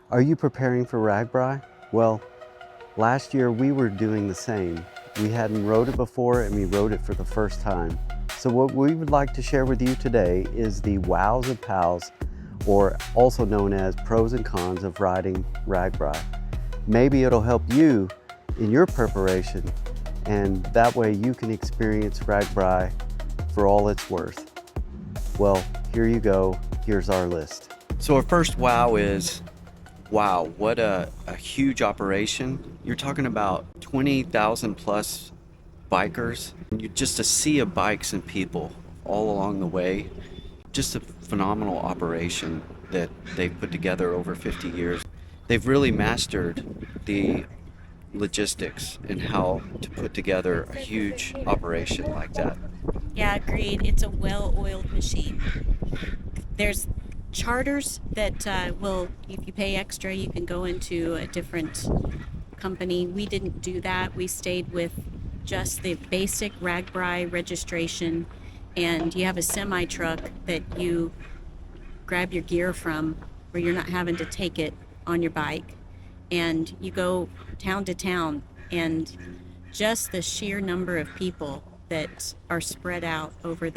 Are you preparing for RAGBRAI? Well, last year we were doing the same. We hadn't rode it before and we rode it for the first time. So what we would like to share with you today is the WOWs and POWs, or also known as pros and cons of riding RAGBRAI. Maybe it'll help you in your preparation, and that way you can experience RAGBRAI for all it's worth. Well, here you go. Here's our list. So our first wow is, wow, what a huge operation. You're talking about 20,000 plus bikers. Just a sea of bikes and people all along the way. Just a phenomenal operation that they've put together over 50 years. They've really mastered the logistics and how to put together a huge operation like that. Yeah, agreed. It's a well-oiled machine. There's charters that will, if you pay extra, you can go into a different company. We didn't do that. We stayed with just the basic RAGBRAI registration, and you have a semi-truck that you grab your gear from, where you're not having to take it on your bike, and you go town to town, and just the sheer number of people that are spread out over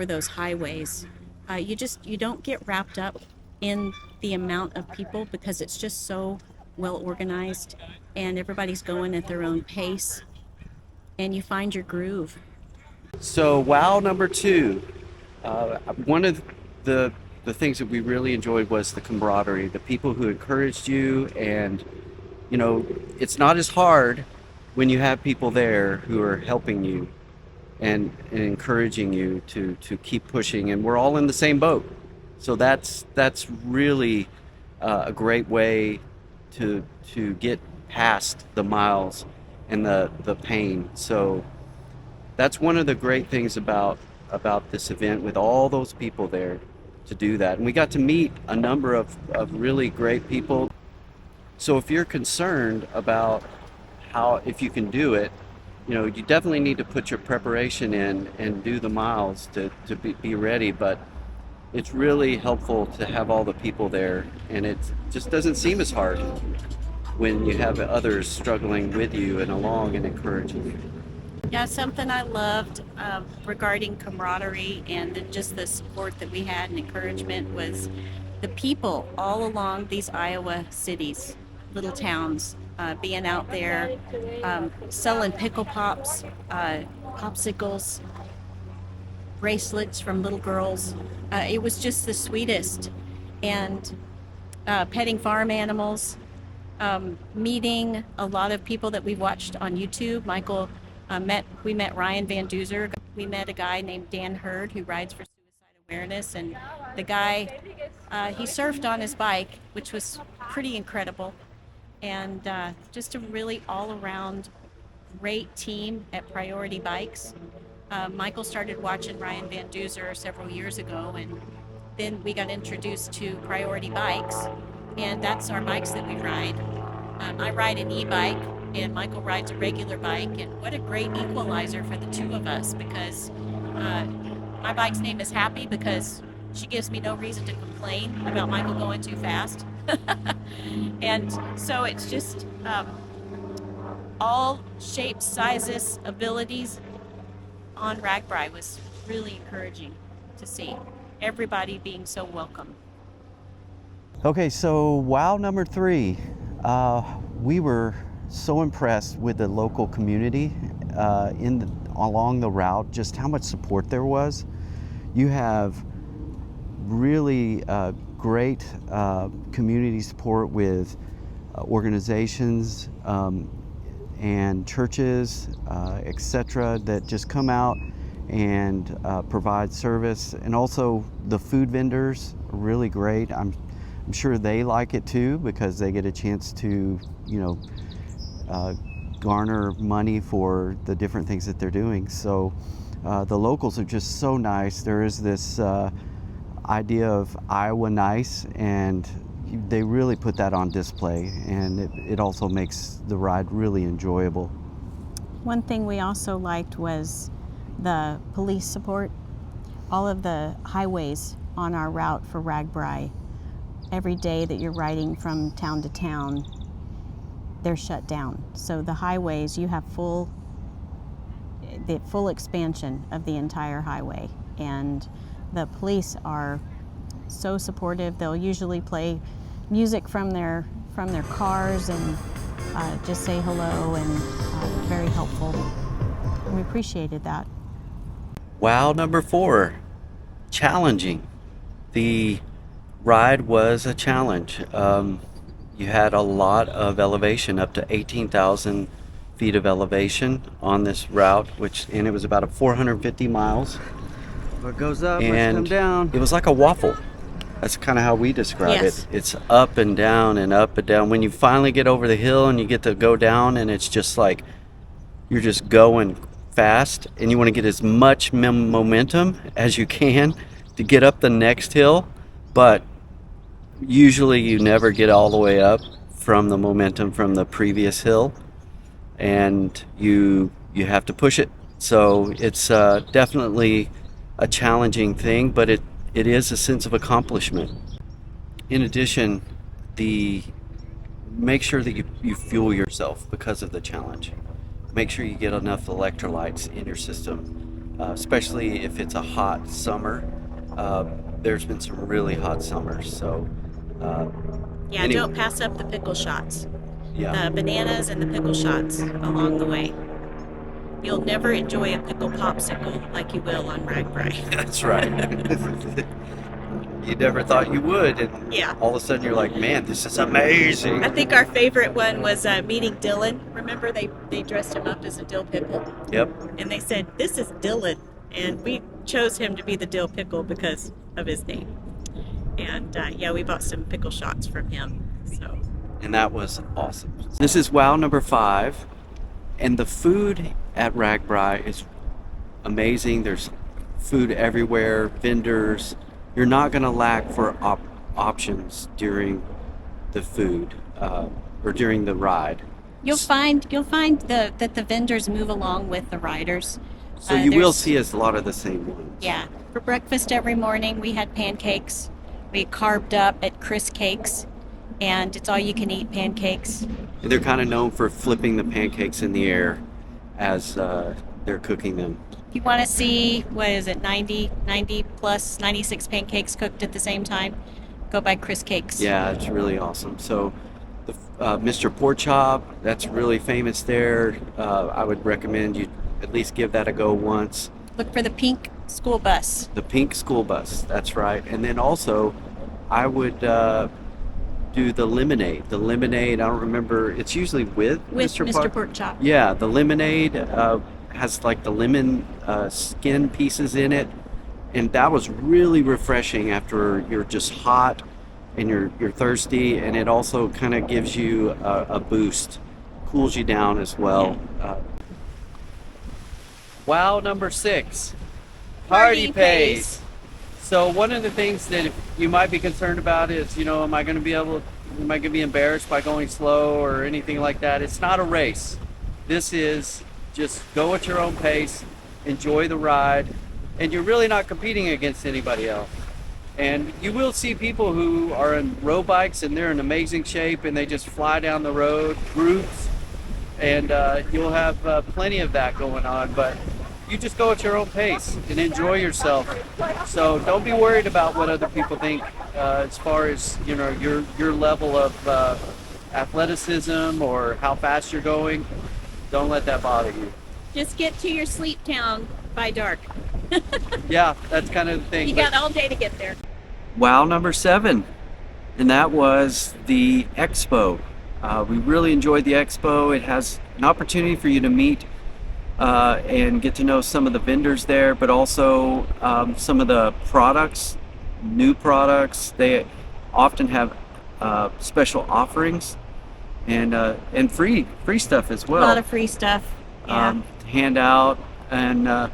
those highways, you don't get wrapped up in the amount of people because it's just so well organized and everybody's going at their own pace, and you find your groove. So wow number two, one of the things that we really enjoyed was the camaraderie, the people who encouraged you, and it's not as hard when you have people there who are helping you and encouraging you to keep pushing, and we're all in the same boat. So that's really a great way to get past the miles and the pain. So that's one of the great things about this event, with all those people there to do that. And we got to meet a number of really great people. So if you're concerned about if you can do it, you definitely need to put your preparation in and do the miles to be ready. But it's really helpful to have all the people there, and it just doesn't seem as hard when you have others struggling with you and along and encouraging you. Yeah, something I loved regarding camaraderie and just the support that we had and encouragement was the people all along these Iowa cities, little towns, being out there, selling pickle pops, popsicles, bracelets from little girls. It was just the sweetest. And petting farm animals, meeting a lot of people that we've watched on YouTube. We met Ryan Van Duzer. We met a guy named Dan Hurd who rides for suicide awareness, and the guy, he surfed on his bike, which was pretty incredible. And just a really all-around great team at Priority Bikes. Michael started watching Ryan Van Duzer several years ago, and then we got introduced to Priority Bikes, and that's our bikes that we ride. I ride an e-bike, and Michael rides a regular bike, and what a great equalizer for the two of us, because my bike's name is Happy because she gives me no reason to complain about Michael going too fast. And so it's just all shapes, sizes, abilities on RAGBRAI was really encouraging to see everybody being so welcome. Okay, so wow number three, we were so impressed with the local community along the route, just how much support there was. You have really great community support with organizations and churches, etc., that just come out and provide service. And also the food vendors are really great. I'm sure they like it too, because they get a chance to garner money for the different things that they're doing. So the locals are just so nice. There is this idea of Iowa nice, and they really put that on display, and it also makes the ride really enjoyable. One thing we also liked was the police support. All of the highways on our route for RAGBRAI every day that you're riding from town to town, they're shut down. So the highways, you have the full expansion of the entire highway, and the police are so supportive. They'll usually play music from their cars and just say hello, and very helpful. And we appreciated that. Wow, number 4, challenging. The ride was a challenge. You had a lot of elevation, up to 18,000 feet of elevation on this route, and it was about 450 miles. What goes up And must come down. it was like a waffle. That's kind of how we describe Yes. it. It's up and down and up and down. When you finally get over the hill and you get to go down, and it's just like you're just going fast, and you want to get as much momentum as you can to get up the next hill, but usually you never get all the way up from the momentum from the previous hill, and you have to push it. So it's definitely a challenging thing, but it is a sense of accomplishment. In addition, make sure that you fuel yourself because of the challenge. Make sure you get enough electrolytes in your system, especially if it's a hot summer. There's been some really hot summers, so Yeah, anyway. don't pass up the pickle shots. Yeah. The bananas and the pickle shots along the way. You'll never enjoy a pickle popsicle like you will on RAGBRAI. That's right. You never thought you would, and Yeah. all of a sudden you're like, man, this is amazing. I think our favorite one was meeting Dylan. Remember they dressed him up as a dill pickle? Yep. And they said, this is Dylan. And we chose him to be the dill pickle because of his name. And yeah, we bought some pickle shots from him. So And that was awesome. This is wow number 5, and the food at RAGBRAI is amazing. There's food everywhere, vendors. You're not going to lack for options during the food or during the ride. you'll find that the vendors move along with the riders. So you will There's- see a lot of the same ones. Yeah. For breakfast every morning, we had pancakes. We carved up at Chris Cakes, and it's all you can eat pancakes. And they're kind of known for flipping the pancakes in the air as they're cooking them. If you want to see, 90 plus 96 pancakes cooked at the same time, go by Chris Cakes. Yeah, it's really awesome. So the Mr. Pork Chop, that's really famous there. I would recommend you at least give that a go once. Look for the pink school bus. The pink school bus, that's right. And then also, I would do the lemonade. The lemonade, I don't remember, it's usually with Mr. Pork Chop. Yeah, the lemonade has like the lemon skin pieces in it, and that was really refreshing after you're just hot and you're thirsty, and it also kind of gives you a boost, cools you down as well. Wow, number 6, Party pace. So one of the things that you might be concerned about is, am I going to be embarrassed by going slow or anything like that? It's not a race. This is just go at your own pace, enjoy the ride, and you're really not competing against anybody else. And you will see people who are in road bikes and they're in amazing shape and they just fly down the road, groups, and you'll have plenty of that going on, but you just go at your own pace and enjoy yourself. So don't be worried about what other people think as far as your level of athleticism or how fast you're going. Don't let that bother you. Just get to your sleep town by dark. Yeah, that's kind of the thing. You got all day to get there. Wow, number 7, and that was the Expo. We really enjoyed the Expo. It has an opportunity for you to meet and get to know some of the vendors there, but also some of the products, new products. They often have special offerings and free stuff as well. A lot of free stuff. Yeah. Hand out, and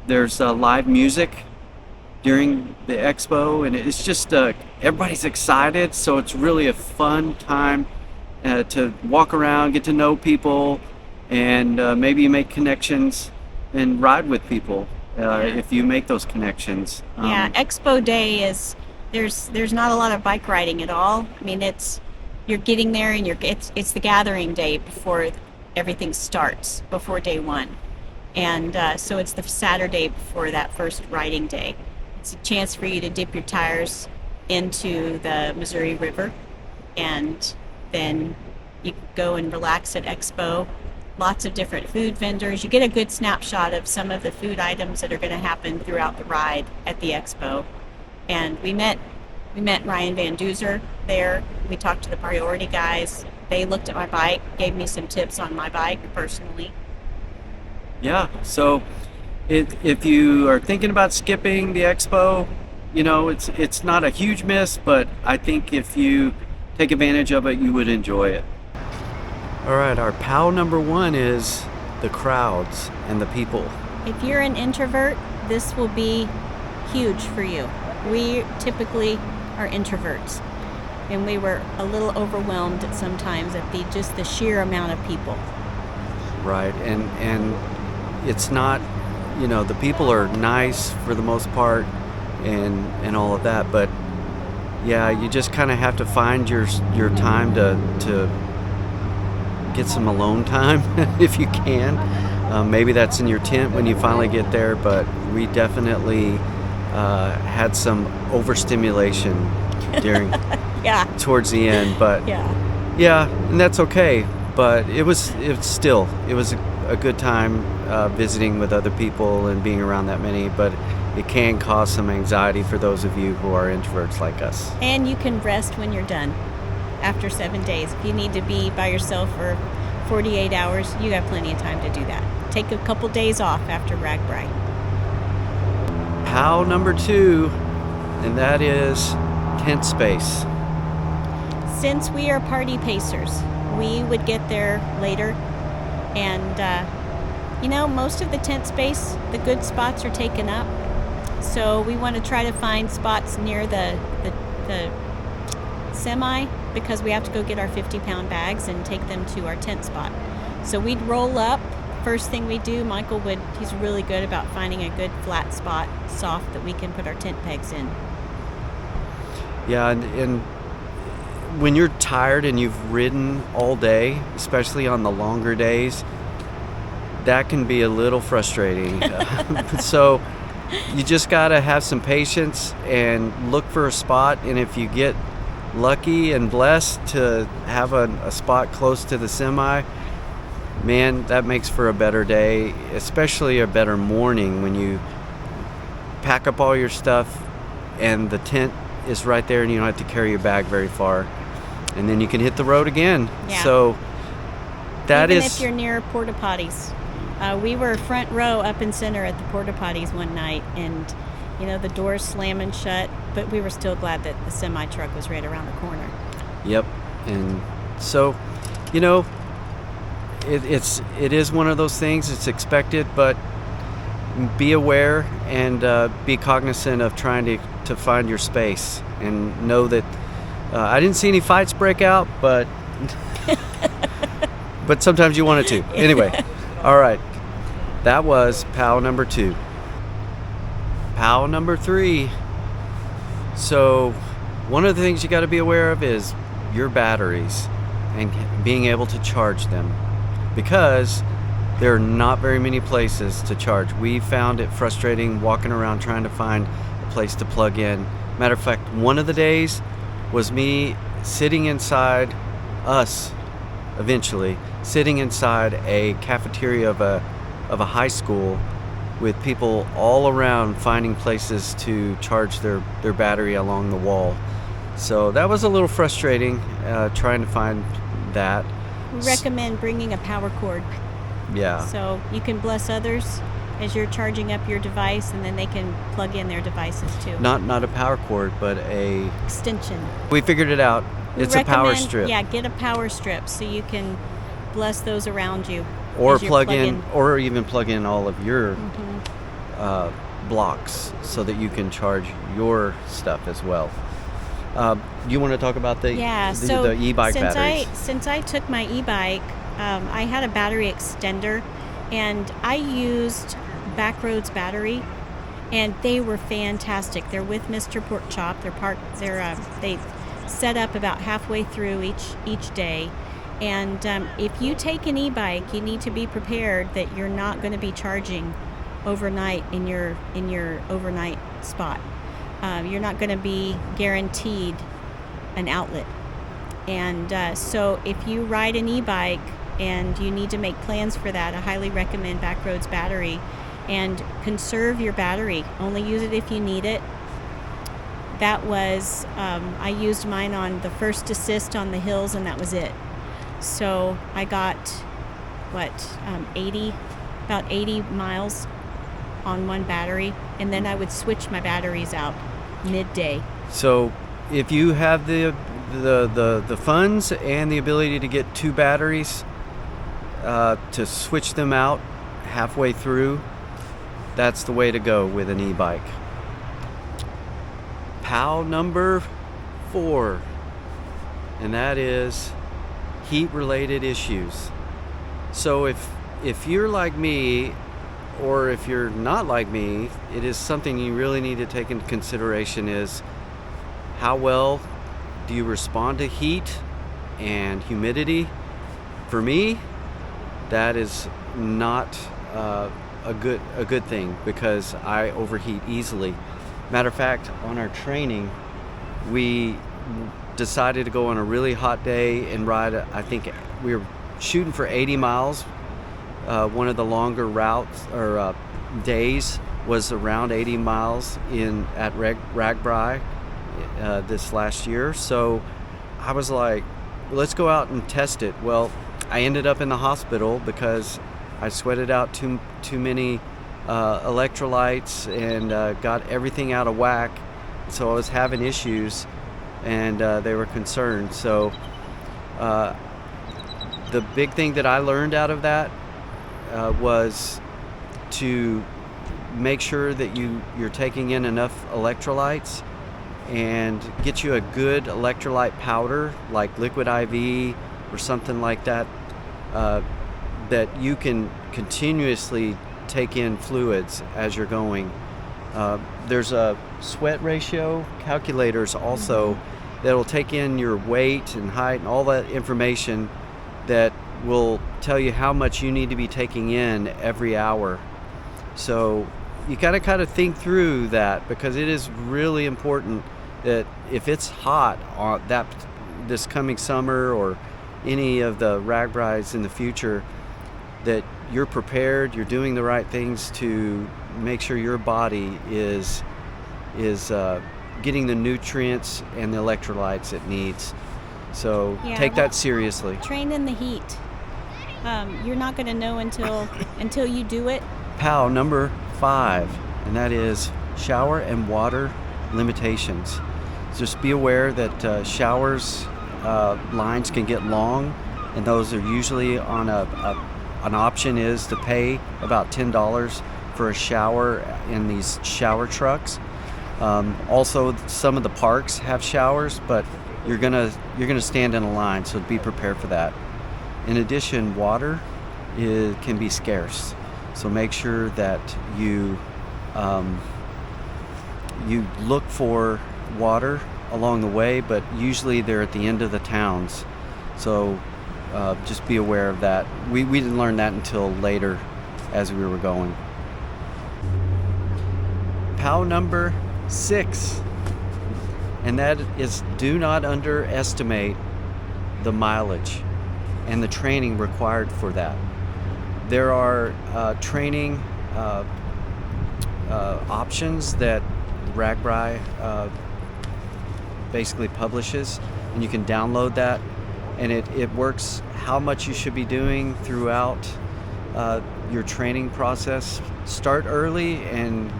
there's live music during the expo, and it's just everybody's excited, so it's really a fun time to walk around, get to know people, and maybe you make connections and ride with people if you make those connections. Yeah, Expo Day is there's not a lot of bike riding at all. I mean, you're getting there and it's the gathering day before everything starts, before day one. And so it's the Saturday before that first riding day. It's a chance for you to dip your tires into the Missouri River, and then you go and relax at Expo. Lots of different food vendors. You get a good snapshot of some of the food items that are going to happen throughout the ride at the Expo. And we met Ryan Van Duzer there. We talked to the priority guys. They looked at my bike, gave me some tips on my bike personally. Yeah, so if you are thinking about skipping the Expo, you know, it's not a huge miss, but I think if you take advantage of it, you would enjoy it. All right, our POW number 1 is the crowds and the people. If you're an introvert, this will be huge for you. We typically are introverts, and we were a little overwhelmed at sometimes at the sheer amount of people. Right, and it's not, you know, the people are nice for the most part and all of that, but yeah, you just kind of have to find your time to get some alone time if you can. Maybe that's in your tent when you finally get there, but we definitely had some overstimulation during towards the end, but yeah, and that's okay. But it was a good time visiting with other people and being around that many, but it can cause some anxiety for those of you who are introverts like us. And you can rest when you're done after 7 days. If you need to be by yourself for 48 hours, you got plenty of time to do that. Take a couple days off after RAGBRAI. POW number 2, and that is tent space. Since we are party pacers, we would get there later, and you know, most of the tent space, the good spots are taken up. So we want to try to find spots near the semi, because we have to go get our 50-pound bags and take them to our tent spot. So we'd roll up. First thing we do, he's really good about finding a good flat spot, soft, that we can put our tent pegs in. Yeah, and when you're tired and you've ridden all day, especially on the longer days, that can be a little frustrating. So you just got to have some patience and look for a spot, and if you get lucky and blessed to have a spot close to the semi, man, that makes for a better day, especially a better morning when you pack up all your stuff and the tent is right there and you don't have to carry your bag very far, and then you can hit the road again. Yeah. So that Even is, if you're near porta potties. We were front row up in center at the porta potties one night, and you know, the doors slamming shut, but we were still glad that the semi truck was right around the corner. Yep. And so, you know, it is one of those things. It's expected, but be aware and be cognizant of trying to find your space, and know that I didn't see any fights break out, but but sometimes you want it to. Anyway, all right, that was POW number 2. POW number 3. So one of the things you got to be aware of is your batteries and being able to charge them, because there are not very many places to charge. We found it frustrating walking around trying to find a place to plug in. Matter of fact, one of the days was me sitting inside sitting inside a cafeteria of a high school with people all around finding places to charge their battery along the wall. So that was a little frustrating, trying to find that. We recommend bringing a power cord. Yeah. So you can bless others as you're charging up your device, and then they can plug in their devices too. Not a power cord, but a extension. We figured it out. It's a power strip. Yeah, get a power strip so you can bless those around you. Or plug in, or even plug in all of your blocks so that you can charge your stuff as well. You want to talk about the e-bike batteries? Since I took my e-bike, I had a battery extender, and I used Backroads battery, and they were fantastic. They're with Mr. Porkchop. They set up about halfway through each day. And if you take an e-bike, you need to be prepared that you're not going to be charging overnight in your overnight spot. You're not going to be guaranteed an outlet. And so if you ride an e-bike and you need to make plans for that, I highly recommend Backroads Battery, and conserve your battery. Only use it if you need it. That was, I used mine on the first assist on the hills, and that was it. So I got, about 80 miles on one battery, and then I would switch my batteries out midday. So if you have the funds and the ability to get 2 batteries, to switch them out halfway through, that's the way to go with an e-bike. POW number 4, and that is heat-related issues. So if you're like me, or if you're not like me, it is something you really need to take into consideration is how well do you respond to heat and humidity. For me, that is not a good thing, because I overheat easily. Matter of fact, on our training, we decided to go on a really hot day and ride, I think we were shooting for 80 miles. One of the longer routes or days was around 80 miles at RAGBRAI this last year. So I was like, let's go out and test it. Well, I ended up in the hospital because I sweated out too many electrolytes and got everything out of whack. So I was having issues, and they were concerned. So the big thing that I learned out of that was to make sure that you're taking in enough electrolytes, and get you a good electrolyte powder like Liquid IV or something like that, that you can continuously take in fluids as you're going. There's a sweat ratio calculators also that'll take in your weight and height and all that information that will tell you how much you need to be taking in every hour. So you gotta kind of think through that, because it is really important that if it's hot on this coming summer or any of the RAGBRAIs in the future, that you're prepared, you're doing the right things to make sure your body is getting the nutrients and the electrolytes it needs. So take that seriously. Train in the heat. You're not going to know until you do it. POW number 5, and that is shower and water limitations. Just be aware that showers lines can get long, and those are usually on an option is to pay about $10 for a shower in these shower trucks. Also, some of the parks have showers, but you're gonna stand in a line, so be prepared for that. In addition, water can be scarce, so make sure that you look for water along the way, but usually they're at the end of the towns, so just be aware of that. We didn't learn that until later as we were going. POW number 6, and that is do not underestimate the mileage and the training required for that. There are training options that RAGBRAI basically publishes, and you can download that, and it works how much you should be doing throughout your training process. Start early and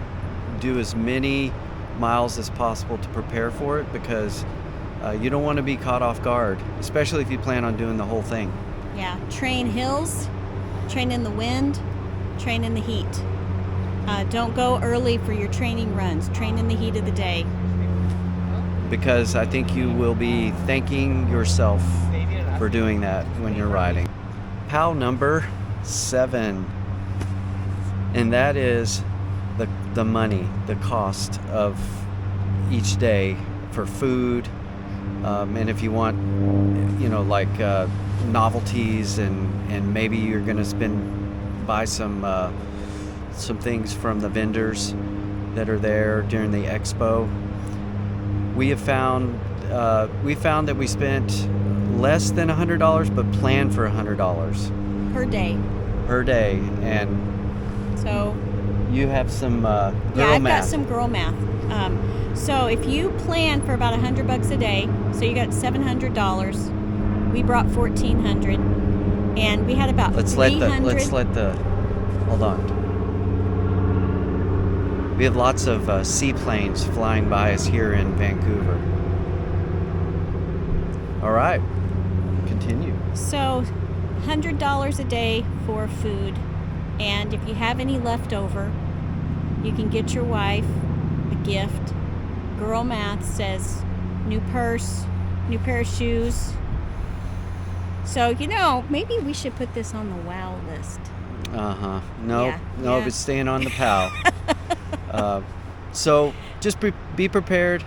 do as many miles as possible to prepare for it, because you don't want to be caught off guard, especially if you plan on doing the whole thing. Yeah, train hills, train in the wind, train in the heat. Don't go early for your training runs. Train in the heat of the day. Because I think you will be thanking yourself for doing that when you're riding. POW number 7, and that is the money, the cost of each day for food, and if you want, you know, like novelties, and maybe you're going to buy some things from the vendors that are there during the expo. We found that we spent less than $100, but planned for $100 Per day. per day. And So you have some girl yeah, I've math. got some girl math. So if you plan for about $100 a day, so you got $700. We brought $1,400, and we had about Let's 300. let the hold on. We have lots of seaplanes flying by us here in Vancouver. All right, continue. So $100 a day for food, and if you have any left over, you can get your wife a gift. Girl math says new purse, new pair of shoes. So, you know, maybe we should put this on the WOW list. No, Yeah, no, yeah. it's staying on the POW. So just be prepared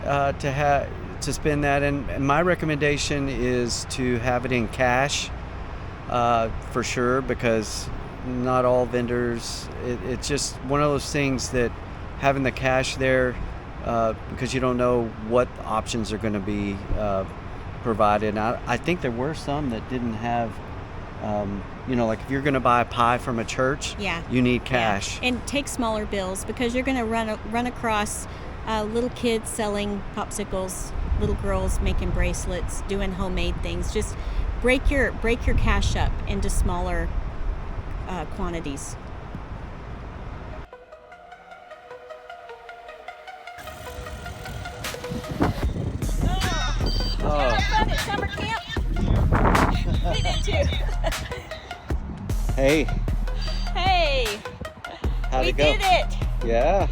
to spend that, and my recommendation is to have it in cash for sure, because not all vendors. It's just one of those things that having the cash there, because you don't know what options are going to be provided. I think there were some that didn't have. You know, like if you're going to buy a pie from a church, Yeah. you need cash. Yeah. And take smaller bills, because you're going to run across little kids selling popsicles, little girls making bracelets, doing homemade things. Just break your cash up into smaller quantities. Oh, Fun at summer camp. We did too. hey, Hey, how'd we it go? did it. Yeah,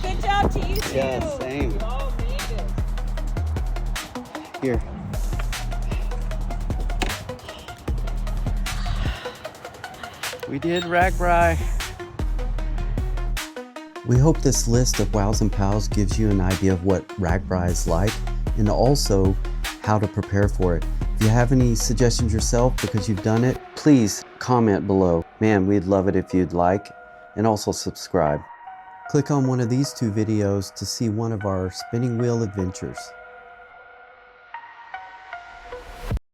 Good job to you too. yeah, same. Here. We did RAGBRAI. We hope this list of WOWs and POWs gives you an idea of what RAGBRAI is like, and also how to prepare for it. If you have any suggestions yourself because you've done it, please comment below. Man, we'd love it if you'd like, and also subscribe. Click on one of these two videos to see one of our spinning wheel adventures.